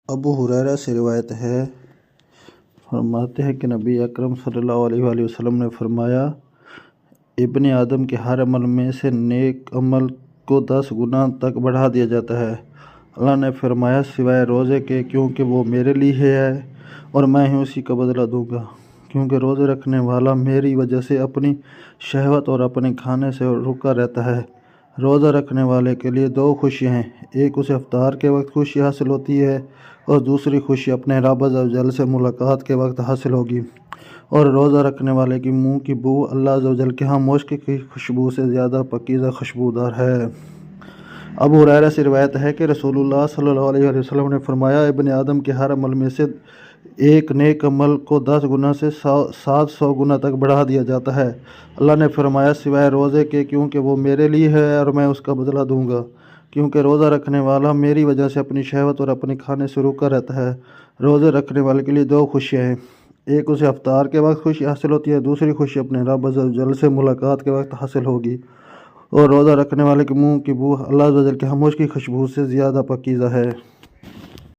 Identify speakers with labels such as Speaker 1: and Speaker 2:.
Speaker 1: ابو ہریرہ سے روایت ہے، فرماتے ہیں کہ نبی اکرم صلی اللہ علیہ وآلہ وسلم نے فرمایا، ابن آدم کے ہر عمل میں سے نیک عمل کو 10 گنا تک بڑھا دیا جاتا ہے۔ اللہ نے فرمایا سوائے روزے کے، کیونکہ وہ میرے لیے ہے اور میں ہی اسی کا بدلہ دوں گا، کیونکہ روزے رکھنے والا میری وجہ سے اپنی شہوت اور اپنے کھانے سے رکا رہتا ہے۔ روزہ رکھنے والے کے لیے 2 خوشیاں ہیں، ایک اسے افطار کے وقت خوشی حاصل ہوتی ہے اور دوسری خوشی اپنے رب عز و جل سے ملاقات کے وقت حاصل ہوگی۔ اور روزہ رکھنے والے کی منہ کی بو اللہ عز و جل کے ہاں مشک کی خوشبو سے زیادہ پاکیزہ خوشبودار ہے۔ ابو ہریرہ سے روایت ہے کہ رسول اللہ صلی اللہ علیہ وسلم نے فرمایا، ابن آدم کے ہر عمل میں سے ایک نیک عمل کو 10 گنا سے 700 گنا تک بڑھا دیا جاتا ہے۔ اللہ نے فرمایا سوائے روزے کے، کیونکہ وہ میرے لیے ہے اور میں اس کا بدلہ دوں گا، کیونکہ روزہ رکھنے والا میری وجہ سے اپنی شہوت اور اپنے کھانے سے روکا رہتا ہے۔ روزے رکھنے والے کے لیے 2 خوشیاں ہیں، ایک اسے افطار کے وقت خوشی حاصل ہوتی ہے، دوسری خوشی اپنے رب عز و جل سے ملاقات کے وقت حاصل ہوگی۔ اور روزہ رکھنے والے کے منہ کی بو اللہ عز و جل کے ہاں مشک کی خوشبو سے زیادہ پاکیزہ ہے۔